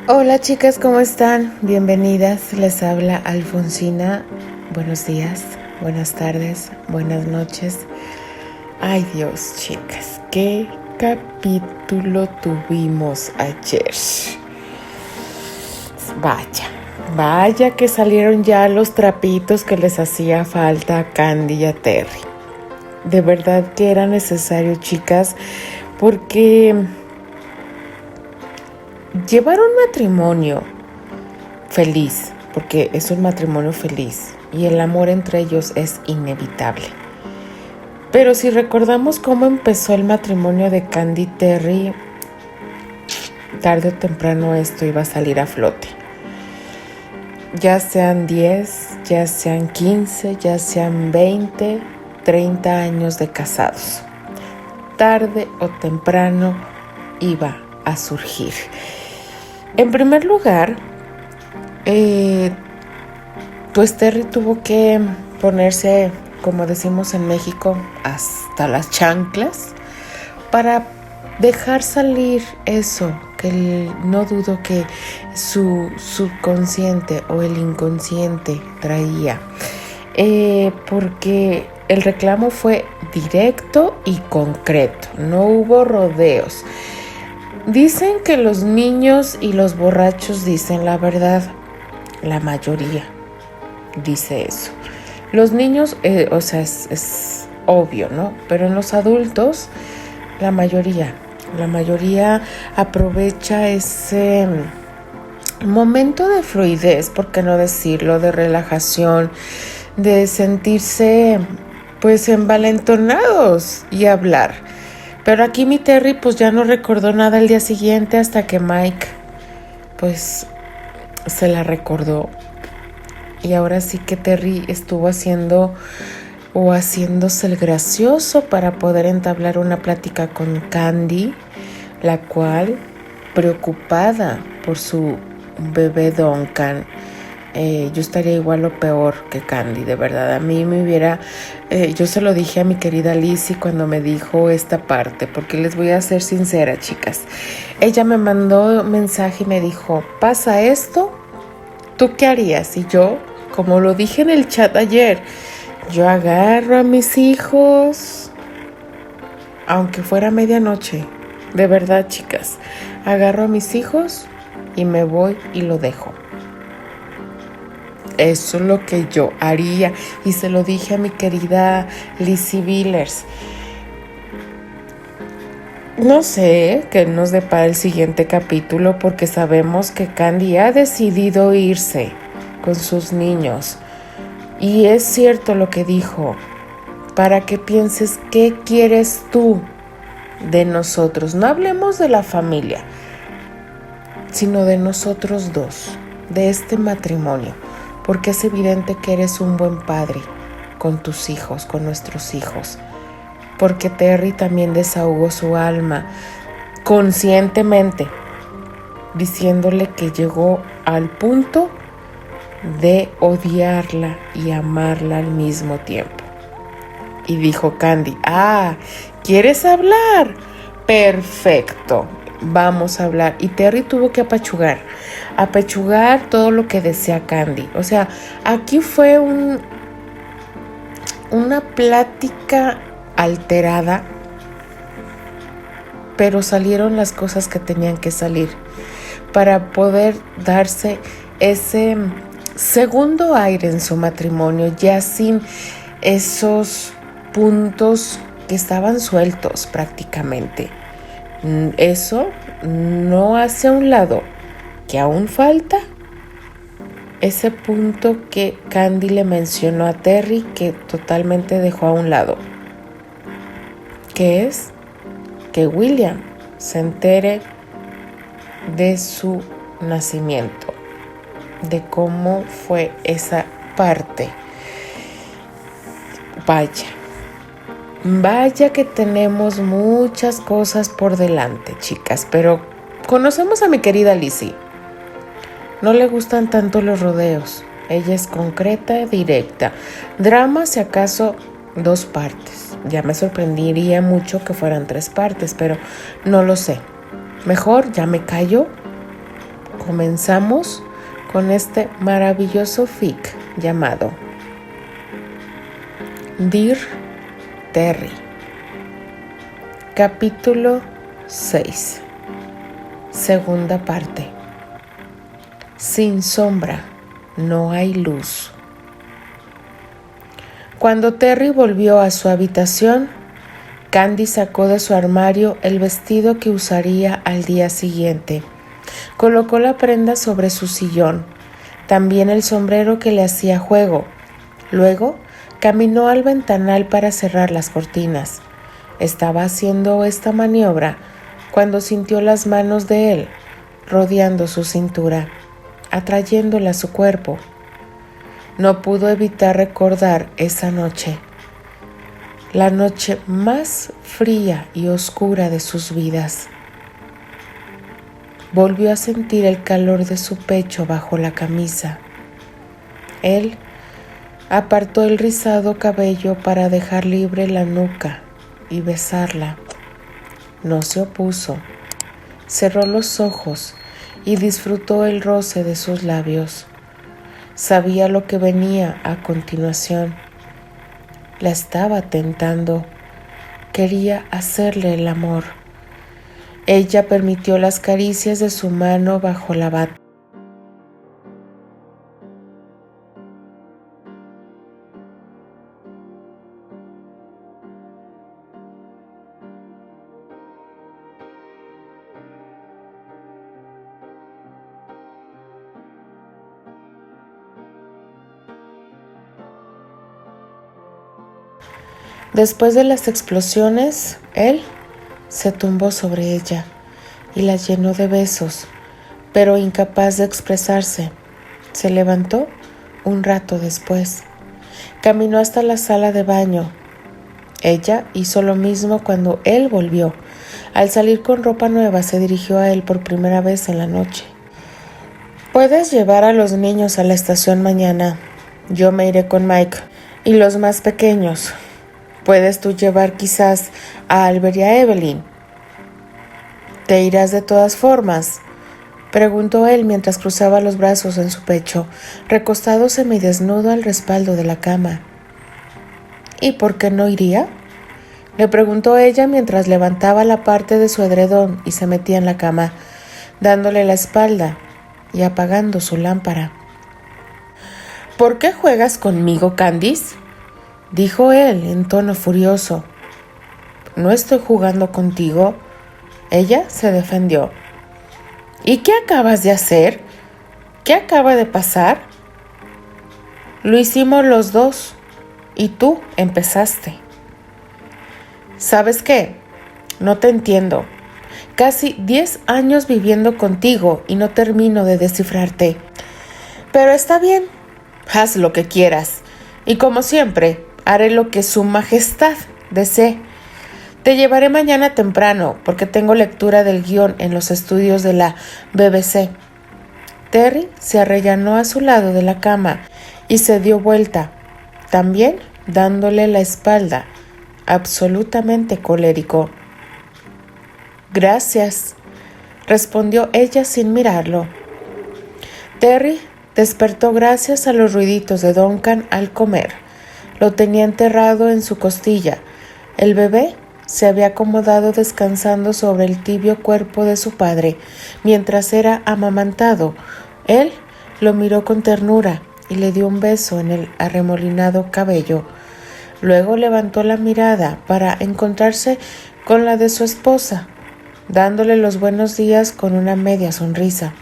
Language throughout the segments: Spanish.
Hola chicas, ¿cómo están? Bienvenidas, les habla Alfonsina. Buenos días, buenas tardes, buenas noches. Ay Dios, chicas, qué capítulo tuvimos ayer. Vaya que salieron ya los trapitos que les hacía falta a Candy y a Terry. De verdad que era necesario, chicas, porque llevar un matrimonio feliz, porque es un matrimonio feliz y el amor entre ellos es inevitable. Pero si recordamos cómo empezó el matrimonio de Candy y Terry, tarde o temprano esto iba a salir a flote. Ya sean 10, ya sean 15, ya sean 20, 30 años de casados. Tarde o temprano iba a surgir. En primer lugar, pues Terry tuvo que ponerse, como decimos en México, hasta las chanclas para dejar salir eso que no dudo que su subconsciente o el inconsciente traía, porque el reclamo fue directo y concreto, no hubo rodeos. Dicen que los niños y los borrachos dicen la verdad, la mayoría dice eso. Los niños, es obvio, ¿no? Pero en los adultos, la mayoría aprovecha ese momento de fluidez, por qué no decirlo, de relajación, de sentirse pues envalentonados y hablar. Pero aquí mi Terry pues ya no recordó nada el día siguiente hasta que Mike pues se la recordó. Y ahora sí que Terry estuvo haciéndose el gracioso para poder entablar una plática con Candy, la cual, preocupada por su bebé Duncan, yo estaría igual o peor que Candy, de verdad. A mí me hubiera, yo se lo dije a mi querida Lizzie cuando me dijo esta parte, porque les voy a ser sincera, chicas. Ella me mandó un mensaje y me dijo, ¿pasa esto? ¿Tú qué harías? Y yo, como lo dije en el chat ayer, yo agarro a mis hijos, aunque fuera medianoche, de verdad, chicas, agarro a mis hijos y me voy y lo dejo. Eso es lo que yo haría y se lo dije a mi querida Lizzie Villers. No sé qué nos depara el siguiente capítulo porque sabemos que Candy ha decidido irse con sus niños. Y es cierto lo que dijo, para que pienses qué quieres tú de nosotros. No hablemos de la familia, sino de nosotros dos, de este matrimonio, porque es evidente que eres un buen padre con tus hijos, con nuestros hijos. Porque Terry también desahogó su alma conscientemente, diciéndole que llegó al punto de odiarla y amarla al mismo tiempo. Y dijo Candy, ¿quieres hablar? Perfecto, vamos a hablar. Y Terry tuvo que apechugar todo lo que desea Candy. O sea, aquí fue una plática alterada, pero salieron las cosas que tenían que salir para poder darse ese segundo aire en su matrimonio, ya sin esos puntos que estaban sueltos prácticamente. Eso no hace a un lado que aún falta ese punto que Candy le mencionó a Terry, que totalmente dejó a un lado, que es que William se entere de su nacimiento, de cómo fue esa parte. Vaya que tenemos muchas cosas por delante, chicas, pero conocemos a mi querida Lizzie. No le gustan tanto los rodeos. Ella es concreta, directa. Drama, si acaso, 2 partes. Ya me sorprendería mucho que fueran 3 partes, pero no lo sé. Mejor ya me callo comenzamos con este maravilloso fic llamado Dear Terry. Capítulo 6. Segunda parte. Sin sombra no hay luz. Cuando Terry volvió a su habitación, Candy sacó de su armario el vestido que usaría al día siguiente. Colocó la prenda sobre su sillón, también el sombrero que le hacía juego. Luego, caminó al ventanal para cerrar las cortinas. Estaba haciendo esta maniobra cuando sintió las manos de él rodeando su cintura, atrayéndola a su cuerpo. No pudo evitar recordar esa noche, la noche más fría y oscura de sus vidas. Volvió a sentir el calor de su pecho bajo la camisa. Él apartó el rizado cabello para dejar libre la nuca y besarla. No se opuso. Cerró los ojos y disfrutó el roce de sus labios. Sabía lo que venía a continuación. La estaba tentando. Quería hacerle el amor. Ella permitió las caricias de su mano bajo la bata. Después de las explosiones, él se tumbó sobre ella y la llenó de besos, pero incapaz de expresarse. Se levantó un rato después. Caminó hasta la sala de baño. Ella hizo lo mismo cuando él volvió. Al salir con ropa nueva, se dirigió a él por primera vez en la noche. «Puedes llevar a los niños a la estación mañana. Yo me iré con Mike y los más pequeños. Puedes tú llevar quizás a Albert y a Evelyn». «¿Te irás de todas formas?», preguntó él mientras cruzaba los brazos en su pecho, recostado semidesnudo al respaldo de la cama. «¿Y por qué no iría?», le preguntó ella mientras levantaba la parte de su edredón y se metía en la cama, dándole la espalda y apagando su lámpara. «¿Por qué juegas conmigo, Candice?», dijo él en tono furioso. «No estoy jugando contigo». Ella se defendió. «¿Y qué acabas de hacer? ¿Qué acaba de pasar?». «Lo hicimos los dos y tú empezaste». «¿Sabes qué? No te entiendo. Casi 10 años viviendo contigo y no termino de descifrarte. Pero está bien, haz lo que quieras. Y como siempre, haré lo que su majestad desee. Te llevaré mañana temprano porque tengo lectura del guión en los estudios de la BBC». Terry se arrellanó a su lado de la cama y se dio vuelta, también dándole la espalda, absolutamente colérico. «Gracias», respondió ella sin mirarlo. Terry despertó gracias a los ruiditos de Duncan al comer. Lo tenía enterrado en su costilla. El bebé se había acomodado descansando sobre el tibio cuerpo de su padre mientras era amamantado. Él lo miró con ternura y le dio un beso en el arremolinado cabello. Luego levantó la mirada para encontrarse con la de su esposa, dándole los buenos días con una media sonrisa.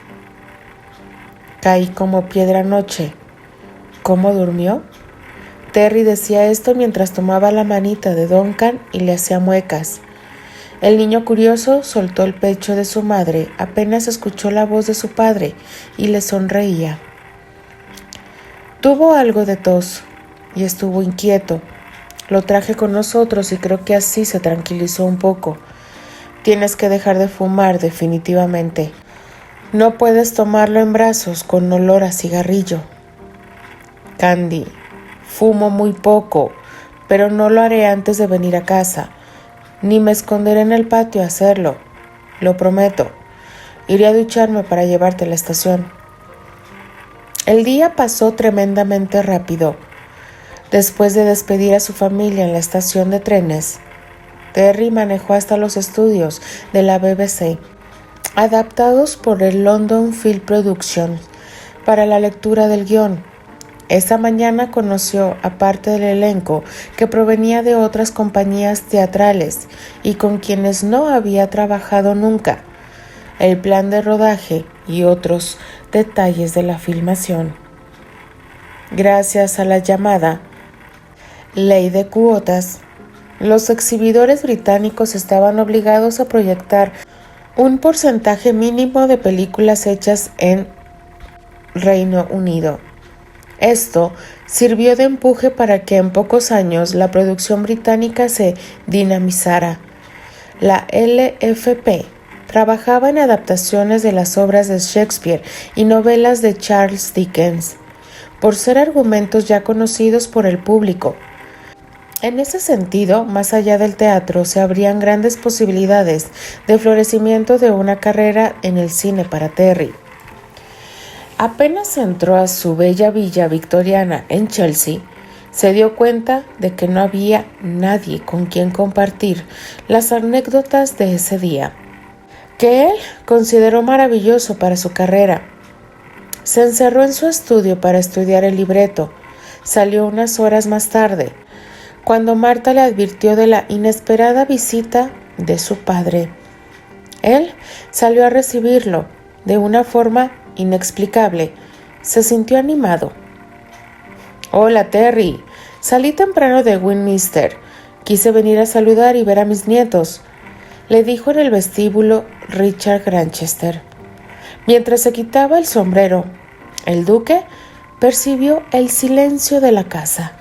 «Caí como piedra anoche. ¿Cómo durmió?». Terry decía esto mientras tomaba la manita de Duncan y le hacía muecas. El niño curioso soltó el pecho de su madre apenas escuchó la voz de su padre y le sonreía. Tuvo algo de tos y estuvo inquieto. Lo traje con nosotros y creo que así se tranquilizó un poco. Tienes que dejar de fumar definitivamente. No puedes tomarlo en brazos con olor a cigarrillo. Candy, fumo muy poco, pero no lo haré antes de venir a casa. Ni me esconderé en el patio a hacerlo. Lo prometo. Iré a ducharme para llevarte a la estación. El día pasó tremendamente rápido. Después de despedir a su familia en la estación de trenes, Terry manejó hasta los estudios de la BBC, adaptados por el London Film Productions, para la lectura del guión. Esa mañana conoció a parte del elenco que provenía de otras compañías teatrales y con quienes no había trabajado nunca, el plan de rodaje y otros detalles de la filmación. Gracias a la llamada ley de cuotas, los exhibidores británicos estaban obligados a proyectar un porcentaje mínimo de películas hechas en Reino Unido. Esto sirvió de empuje para que en pocos años la producción británica se dinamizara. La LFP trabajaba en adaptaciones de las obras de Shakespeare y novelas de Charles Dickens, por ser argumentos ya conocidos por el público. En ese sentido, más allá del teatro, se abrían grandes posibilidades de florecimiento de una carrera en el cine para Terry. Apenas entró a su bella villa victoriana en Chelsea, se dio cuenta de que no había nadie con quien compartir las anécdotas de ese día, que él consideró maravilloso para su carrera. Se encerró en su estudio para estudiar el libreto. Salió unas horas más tarde, cuando Marta le advirtió de la inesperada visita de su padre. Él salió a recibirlo de una forma inexplicable. Se sintió animado. «Hola, Terry. Salí temprano de Westminster. Quise venir a saludar y ver a mis nietos», le dijo en el vestíbulo Richard Grantchester. Mientras se quitaba el sombrero, el duque percibió el silencio de la casa,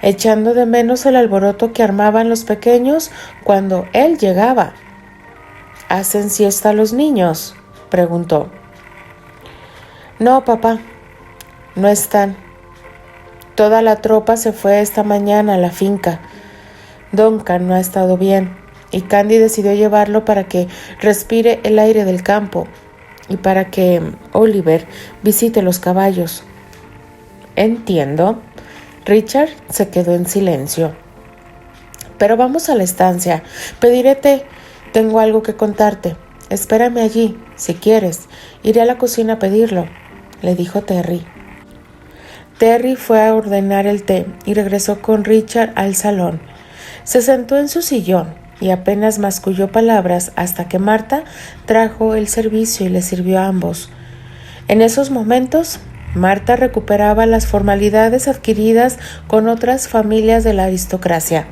echando de menos el alboroto que armaban los pequeños cuando él llegaba. «¿Hacen siesta los niños?», preguntó. «No, papá, no están. Toda la tropa se fue esta mañana a la finca. Duncan no ha estado bien y Candy decidió llevarlo para que respire el aire del campo y para que Oliver visite los caballos». «Entiendo». Richard se quedó en silencio. «Pero vamos a la estancia. Pediré té. Tengo algo que contarte. Espérame allí, si quieres. Iré a la cocina a pedirlo», le dijo Terry. Terry fue a ordenar el té y regresó con Richard al salón. Se sentó en su sillón y apenas masculló palabras hasta que Marta trajo el servicio y le sirvió a ambos. En esos momentos, Marta recuperaba las formalidades adquiridas con otras familias de la aristocracia.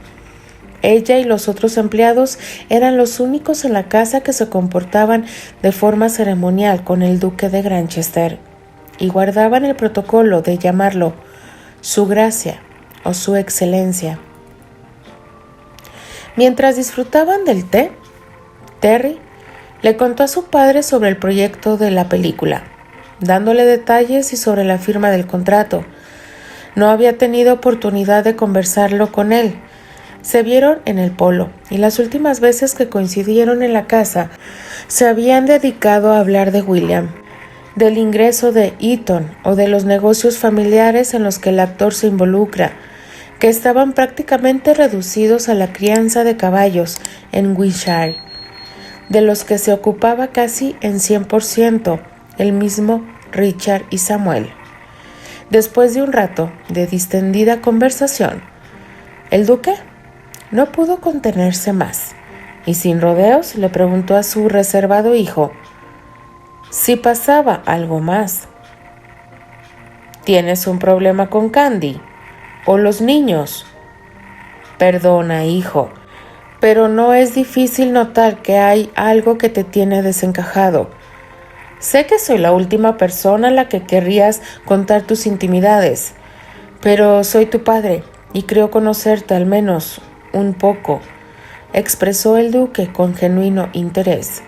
Ella y los otros empleados eran los únicos en la casa que se comportaban de forma ceremonial con el duque de Grantchester y guardaban el protocolo de llamarlo su gracia o su excelencia. Mientras disfrutaban del té, Terry le contó a su padre sobre el proyecto de la película, dándole detalles y sobre la firma del contrato. No había tenido oportunidad de conversarlo con él. Se vieron en el polo y las últimas veces que coincidieron en la casa se habían dedicado a hablar de William, del ingreso de Eton o de los negocios familiares en los que el actor se involucra, que estaban prácticamente reducidos a la crianza de caballos en Wiltshire, de los que se ocupaba casi en 100% el mismo Richard y Samuel. Después de un rato de distendida conversación, el duque no pudo contenerse más y sin rodeos le preguntó a su reservado hijo si pasaba algo más. ¿Tienes un problema con Candy o los niños? Perdona, hijo, pero no es difícil notar que hay algo que te tiene desencajado. Sé que soy la última persona a la que querrías contar tus intimidades, pero soy tu padre y creo conocerte al menos un poco, expresó el duque con genuino interés.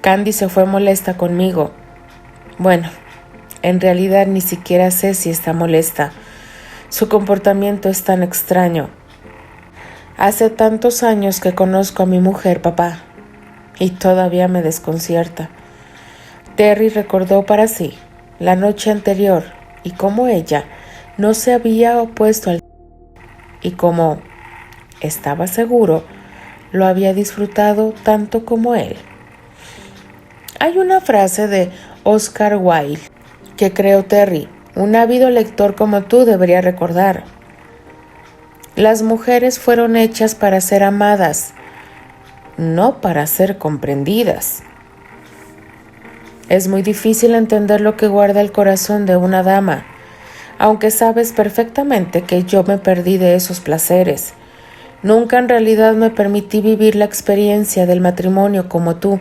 Candy se fue molesta conmigo. Bueno, en realidad ni siquiera sé si está molesta. Su comportamiento es tan extraño. Hace tantos años que conozco a mi mujer, papá, y todavía me desconcierta. Terry recordó para sí la noche anterior y cómo ella no se había opuesto al y cómo estaba seguro lo había disfrutado tanto como él. Hay una frase de Oscar Wilde que creo Terry, un ávido lector como tú, debería recordar. Las mujeres fueron hechas para ser amadas, no para ser comprendidas. Es muy difícil entender lo que guarda el corazón de una dama, aunque sabes perfectamente que yo me perdí de esos placeres. Nunca en realidad me permití vivir la experiencia del matrimonio como tú.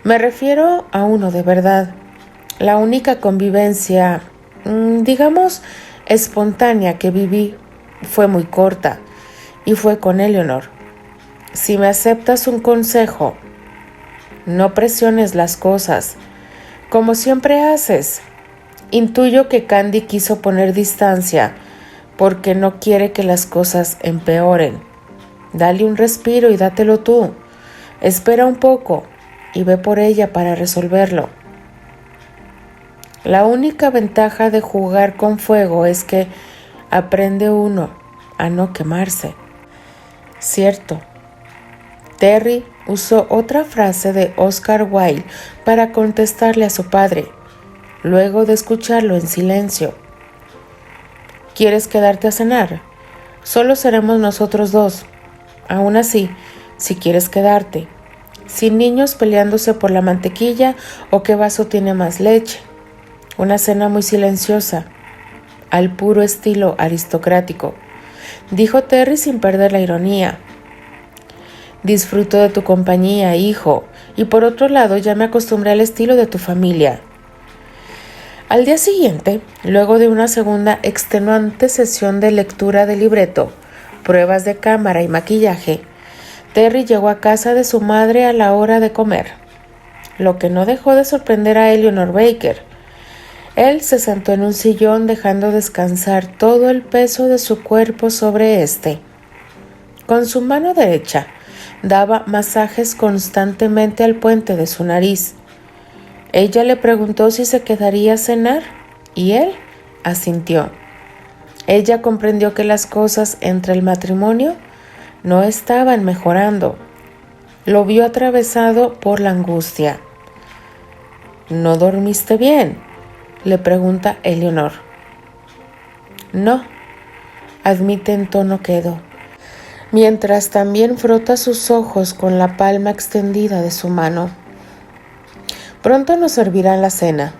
Me refiero a uno de verdad. La única convivencia, digamos, espontánea que viví fue muy corta y fue con Eleanor. Si me aceptas un consejo, no presiones las cosas, como siempre haces. Intuyo que Candy quiso poner distancia porque no quiere que las cosas empeoren. Dale un respiro y dátelo tú. Espera un poco y ve por ella para resolverlo. La única ventaja de jugar con fuego es que aprende uno a no quemarse. Cierto. Terry usó otra frase de Oscar Wilde para contestarle a su padre, luego de escucharlo en silencio. ¿Quieres quedarte a cenar? Solo seremos nosotros dos. Aún así, si quieres quedarte, sin niños peleándose por la mantequilla o qué vaso tiene más leche. Una cena muy silenciosa, al puro estilo aristocrático, dijo Terry sin perder la ironía. Disfruto de tu compañía, hijo, y por otro lado ya me acostumbré al estilo de tu familia. Al día siguiente, luego de una segunda extenuante sesión de lectura de libreto, pruebas de cámara y maquillaje, Terry llegó a casa de su madre a la hora de comer, lo que no dejó de sorprender a Eleanor Baker. Él se sentó en un sillón dejando descansar todo el peso de su cuerpo sobre éste. Con su mano derecha, daba masajes constantemente al puente de su nariz. Ella le preguntó si se quedaría a cenar y él asintió. Ella comprendió que las cosas entre el matrimonio no estaban mejorando. Lo vio atravesado por la angustia. ¿No dormiste bien?, le pregunta Eleanor. No, admite en tono quedo, mientras también frota sus ojos con la palma extendida de su mano. Pronto nos servirán la cena.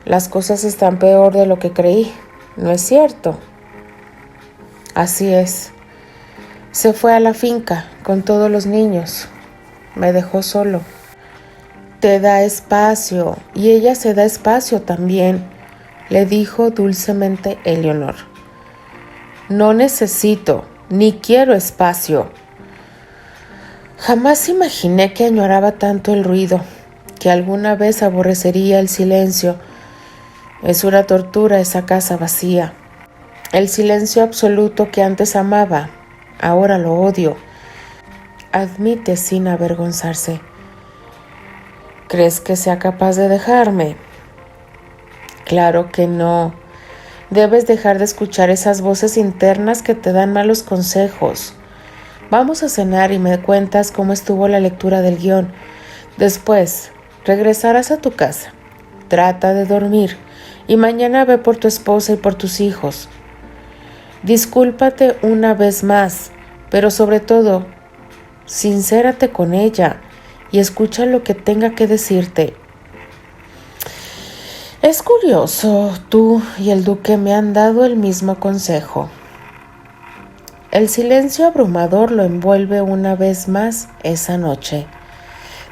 Las cosas están peor de lo que creí, ¿no es cierto? Así es. Se fue a la finca con todos los niños. Me dejó solo. Te da espacio y ella se da espacio también, le dijo dulcemente Eleanor. No necesito ni quiero espacio. Jamás imaginé que añoraba tanto el ruido, que alguna vez aborrecería el silencio. Es una tortura esa casa vacía. El silencio absoluto que antes amaba, ahora lo odio. Admite sin avergonzarse. ¿Crees que sea capaz de dejarme? Claro que no. Debes dejar de escuchar esas voces internas que te dan malos consejos. Vamos a cenar y me cuentas cómo estuvo la lectura del guión. Después, regresarás a tu casa. Trata de dormir y mañana ve por tu esposa y por tus hijos. Discúlpate una vez más, pero sobre todo, sincérate con ella y escucha lo que tenga que decirte. Es curioso, tú y el duque me han dado el mismo consejo. El silencio abrumador lo envuelve una vez más esa noche.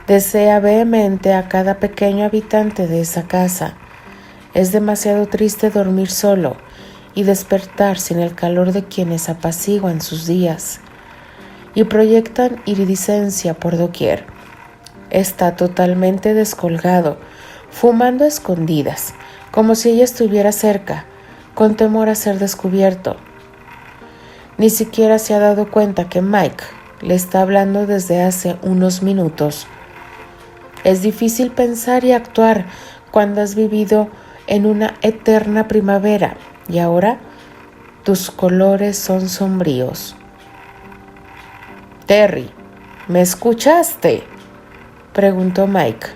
Desea vehemente a cada pequeño habitante de esa casa. Es demasiado triste dormir solo y despertar sin el calor de quienes apaciguan sus días y proyectan iridiscencia por doquier. Está totalmente descolgado, fumando a escondidas, como si ella estuviera cerca, con temor a ser descubierto. Ni siquiera se ha dado cuenta que Mike le está hablando desde hace unos minutos. Es difícil pensar y actuar cuando has vivido en una eterna primavera y ahora tus colores son sombríos. Terry, ¿me escuchaste?, preguntó Mike.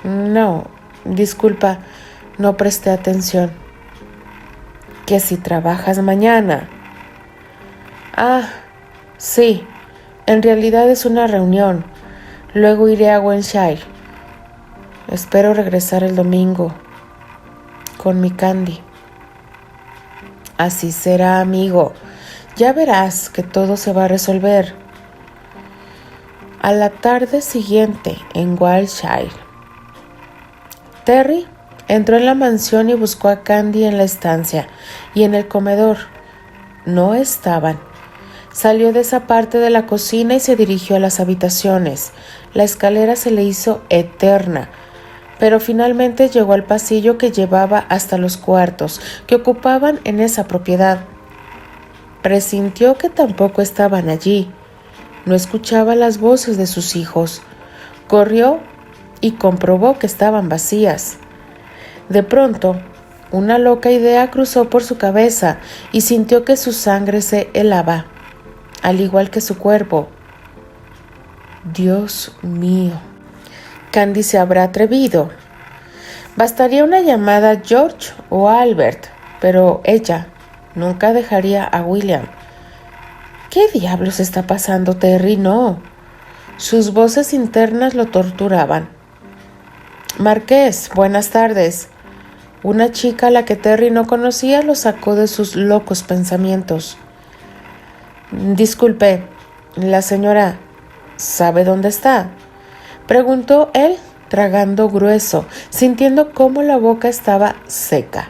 No, disculpa, no presté atención. ¿Que si trabajas mañana? Ah, sí, en realidad es una reunión. Luego iré a Gwenshire. Espero regresar el domingo con mi Candy. Así será, amigo. Ya verás que todo se va a resolver. A la tarde siguiente, en Wiltshire, Terry entró en la mansión y buscó a Candy en la estancia y en el comedor. No estaban. Salió de esa parte de la cocina y se dirigió a las habitaciones. La escalera se le hizo eterna, pero finalmente llegó al pasillo que llevaba hasta los cuartos que ocupaban en esa propiedad. Presintió que tampoco estaban allí. No escuchaba las voces de sus hijos. Corrió y comprobó que estaban vacías. De pronto, una loca idea cruzó por su cabeza y sintió que su sangre se helaba, al igual que su cuerpo. Dios mío, Candy se habrá atrevido. Bastaría una llamada a George o a Albert, pero ella nunca dejaría a William. ¿Qué diablos está pasando, Terry? No. Sus voces internas lo torturaban. Marqués, buenas tardes. Una chica a la que Terry no conocía lo sacó de sus locos pensamientos. Disculpe, la señora ¿sabe dónde está?, preguntó él, tragando grueso, sintiendo cómo la boca estaba seca.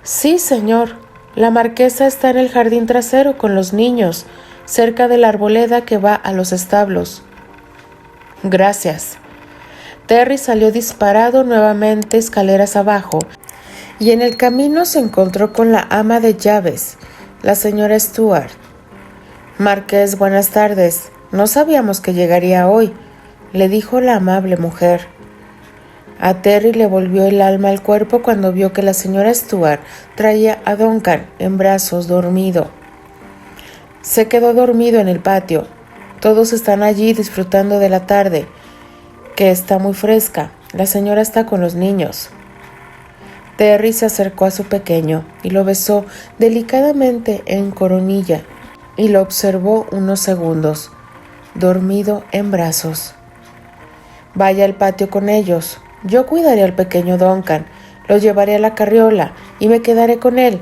Sí, señor. La marquesa está en el jardín trasero con los niños, cerca de la arboleda que va a los establos. Gracias. Terry salió disparado nuevamente escaleras abajo y en el camino se encontró con la ama de llaves, la señora Stuart. Marqués, buenas tardes. No sabíamos que llegaría hoy, le dijo la amable mujer. A Terry le volvió el alma al cuerpo cuando vio que la señora Stuart traía a Duncan en brazos dormido. Se quedó dormido en el patio. Todos están allí disfrutando de la tarde, que está muy fresca. La señora está con los niños. Terry se acercó a su pequeño y lo besó delicadamente en coronilla y lo observó unos segundos, dormido en brazos. Vaya al patio con ellos. Yo cuidaré al pequeño Duncan, lo llevaré a la carriola y me quedaré con él.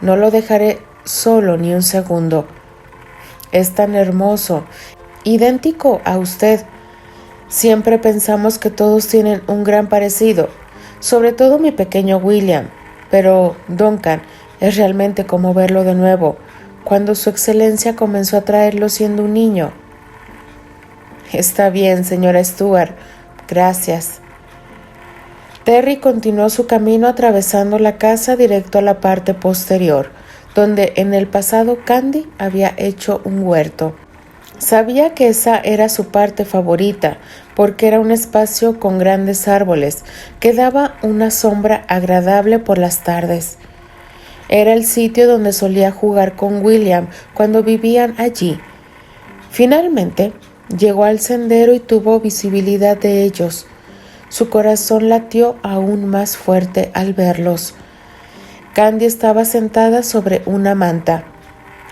No lo dejaré solo ni un segundo. Es tan hermoso, idéntico a usted. Siempre pensamos que todos tienen un gran parecido, sobre todo mi pequeño William, pero Duncan es realmente como verlo de nuevo, cuando su excelencia comenzó a traerlo siendo un niño. Está bien, señora Stuart, gracias. Terry continuó su camino atravesando la casa directo a la parte posterior, donde en el pasado Candy había hecho un huerto. Sabía que esa era su parte favorita, porque era un espacio con grandes árboles que daba una sombra agradable por las tardes. Era el sitio donde solía jugar con William cuando vivían allí. Finalmente, llegó al sendero y tuvo visibilidad de ellos. Su corazón latió aún más fuerte al verlos. Candy estaba sentada sobre una manta.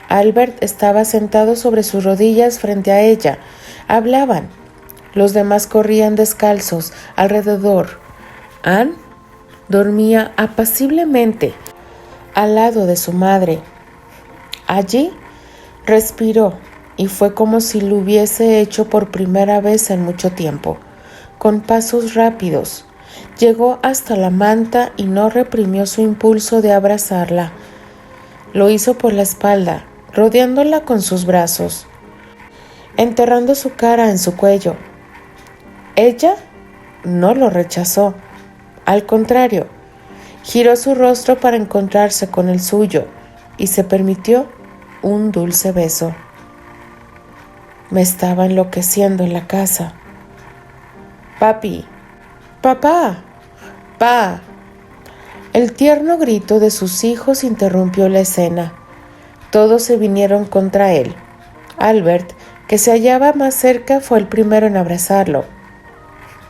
Albert estaba sentado sobre sus rodillas frente a ella. Hablaban. Los demás corrían descalzos alrededor. Anne dormía apaciblemente al lado de su madre. Allí respiró y fue como si lo hubiese hecho por primera vez en mucho tiempo. Con pasos rápidos, llegó hasta la manta y no reprimió su impulso de abrazarla. Lo hizo por la espalda, rodeándola con sus brazos, enterrando su cara en su cuello. Ella no lo rechazó. Al contrario, giró su rostro para encontrarse con el suyo, y se permitió un dulce beso. Me estaba enloqueciendo en la casa. Papi, papá, pa. El tierno grito de sus hijos interrumpió la escena. Todos se vinieron contra él. Albert, que se hallaba más cerca, fue el primero en abrazarlo.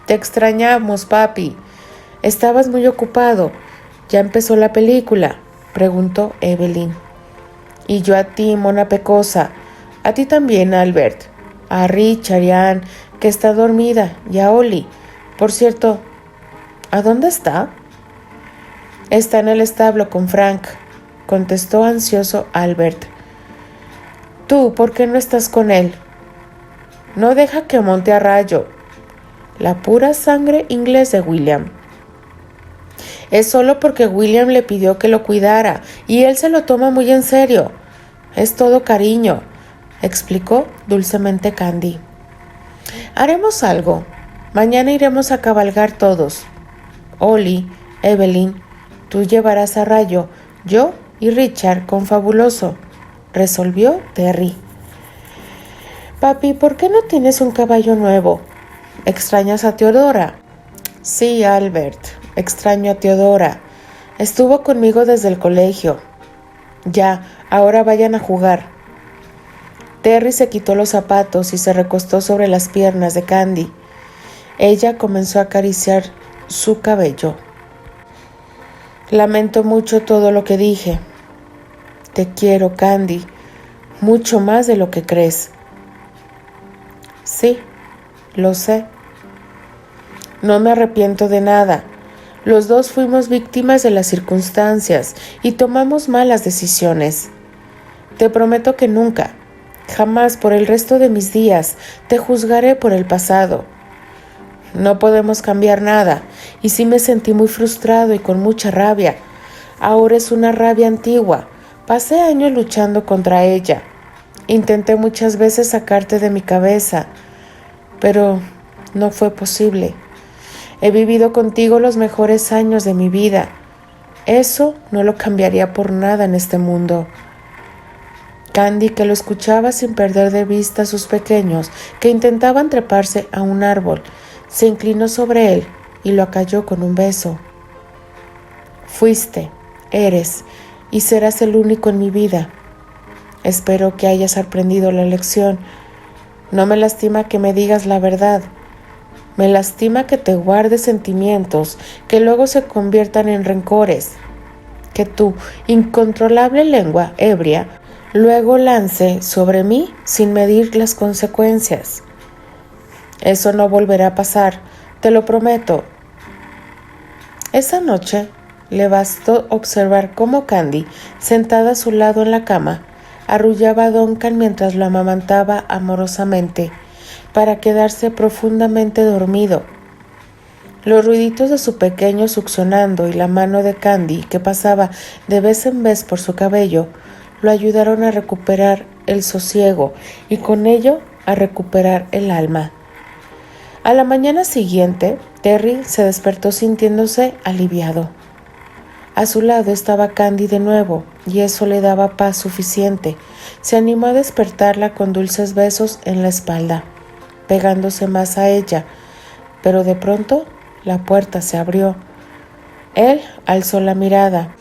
Te extrañamos, papi. Estabas muy ocupado. ¿Ya empezó la película?, preguntó Evelyn. Y yo a ti, mona pecosa. A ti también, Albert. A Richard y a Anne, que está dormida, y a Ollie. Por cierto, ¿a dónde está? Está en el establo con Frank, contestó ansioso Albert. Tú, ¿por qué no estás con él? No deja que monte a rayo. La pura sangre inglés de William. Es solo porque William le pidió que lo cuidara y él se lo toma muy en serio. Es todo cariño, explicó dulcemente Candy. Haremos algo. Mañana iremos a cabalgar todos. Ollie, Evelyn, tú llevarás a Rayo, yo y Richard con Fabuloso, resolvió Terry. Papi, ¿por qué no tienes un caballo nuevo? ¿Extrañas a Teodora? Sí, Albert, extraño a Teodora. Estuvo conmigo desde el colegio. Ya, ahora vayan a jugar. Terry se quitó los zapatos y se recostó sobre las piernas de Candy. Ella comenzó a acariciar su cabello. Lamento mucho todo lo que dije. Te quiero, Candy, mucho más de lo que crees. Sí, lo sé. No me arrepiento de nada. Los dos fuimos víctimas de las circunstancias y tomamos malas decisiones. Te prometo que nunca, jamás por el resto de mis días, te juzgaré por el pasado. No podemos cambiar nada, y sí me sentí muy frustrado y con mucha rabia. Ahora es una rabia antigua. Pasé años luchando contra ella. Intenté muchas veces sacarte de mi cabeza, pero no fue posible. He vivido contigo los mejores años de mi vida. Eso no lo cambiaría por nada en este mundo. Candy, que lo escuchaba sin perder de vista a sus pequeños, que intentaban treparse a un árbol, se inclinó sobre él y lo acalló con un beso. Fuiste, eres y serás el único en mi vida. Espero que hayas aprendido la lección. No me lastima que me digas la verdad. Me lastima que te guardes sentimientos que luego se conviertan en rencores. Que tu incontrolable lengua ebria luego lance sobre mí sin medir las consecuencias. Eso no volverá a pasar, te lo prometo. Esa noche le bastó observar cómo Candy, sentada a su lado en la cama, arrullaba a Duncan mientras lo amamantaba amorosamente, para quedarse profundamente dormido. Los ruiditos de su pequeño succionando y la mano de Candy que pasaba de vez en vez por su cabello lo ayudaron a recuperar el sosiego y con ello a recuperar el alma. A la mañana siguiente, Terry se despertó sintiéndose aliviado. A su lado estaba Candy de nuevo, y eso le daba paz suficiente. Se animó a despertarla con dulces besos en la espalda, pegándose más a ella, pero de pronto la puerta se abrió. Él alzó la mirada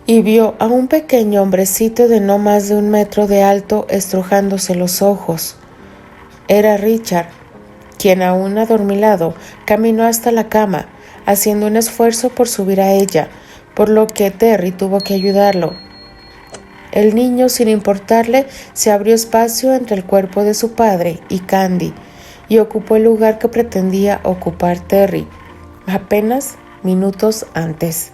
y vio a un pequeño hombrecito de no más de 1 metro de alto estrujándose los ojos. Era Richard, quien aún adormilado caminó hasta la cama, haciendo un esfuerzo por subir a ella, por lo que Terry tuvo que ayudarlo. El niño, sin importarle, se abrió espacio entre el cuerpo de su padre y Candy, y ocupó el lugar que pretendía ocupar Terry, apenas minutos antes.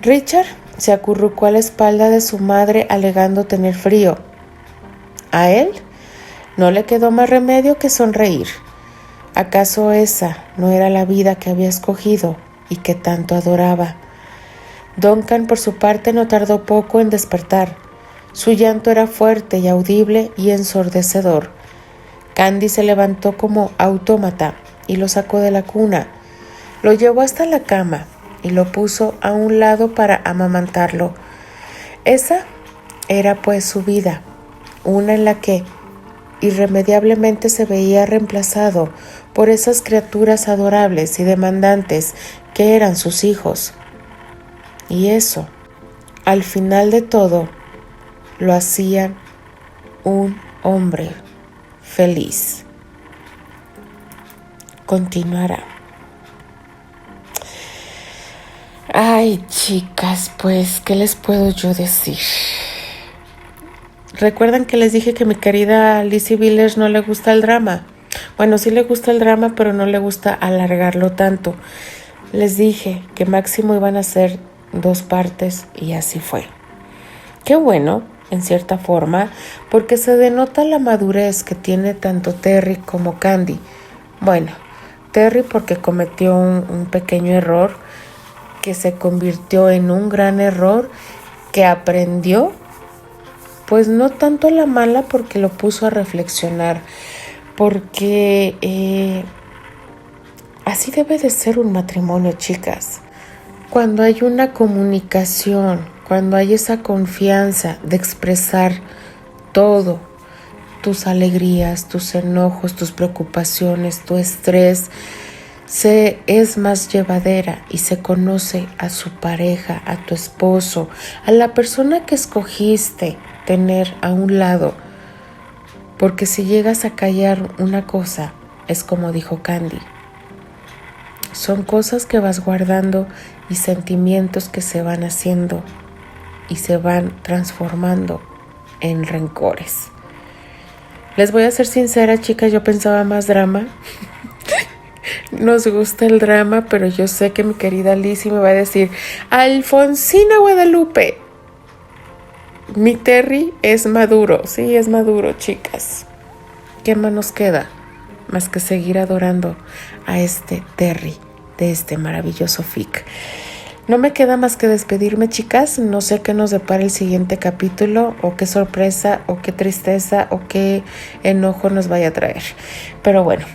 Richard se acurrucó a la espalda de su madre alegando tener frío. A él no le quedó más remedio que sonreír. ¿Acaso esa no era la vida que había escogido y que tanto adoraba? Duncan, por su parte, no tardó poco en despertar. Su llanto era fuerte y audible y ensordecedor. Candy se levantó como autómata y lo sacó de la cuna. Lo llevó hasta la cama y lo puso a un lado para amamantarlo. Esa era pues su vida, una en la que irremediablemente se veía reemplazado por esas criaturas adorables y demandantes que eran sus hijos. Y eso, al final de todo, lo hacían un hombre feliz. Continuará. Ay, chicas, pues, ¿qué les puedo yo decir? ¿Recuerdan que les dije que mi querida Lizzie Villers no le gusta el drama? Bueno, sí le gusta el drama, pero no le gusta alargarlo tanto. Les dije que máximo iban a ser 2 partes y así fue. Qué bueno, en cierta forma, porque se denota la madurez que tiene tanto Terry como Candy. Bueno, Terry porque cometió un pequeño error que se convirtió en un gran error que aprendió, pues no tanto a la mala porque lo puso a reflexionar, porque así debe de ser un matrimonio, chicas. Cuando hay una comunicación, cuando hay esa confianza de expresar todo, tus alegrías, tus enojos, tus preocupaciones, tu estrés, se es más llevadera y se conoce a su pareja, a tu esposo, a la persona que escogiste tener a un lado. Porque si llegas a callar una cosa, es como dijo Candy. Son cosas que vas guardando y sentimientos que se van haciendo y se van transformando en rencores. Les voy a ser sincera, chicas, yo pensaba más drama. Nos gusta el drama, pero yo sé que mi querida Lizzie me va a decir: Alfonsina Guadalupe, mi Terry es maduro. Sí, es maduro, chicas. ¿Qué más nos queda? Más que seguir adorando a este Terry de este maravilloso fic. No me queda más que despedirme, chicas. No sé qué nos depara el siguiente capítulo, o qué sorpresa, o qué tristeza, o qué enojo nos vaya a traer. Pero bueno,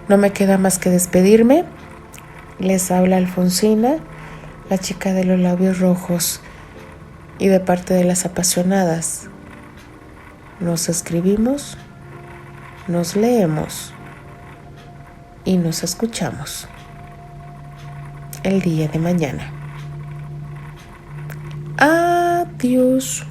no me queda más que despedirme. Les habla Alfonsina, la chica de los labios rojos, y de parte de las apasionadas. Nos escribimos, nos leemos y nos escuchamos el día de mañana. Adiós.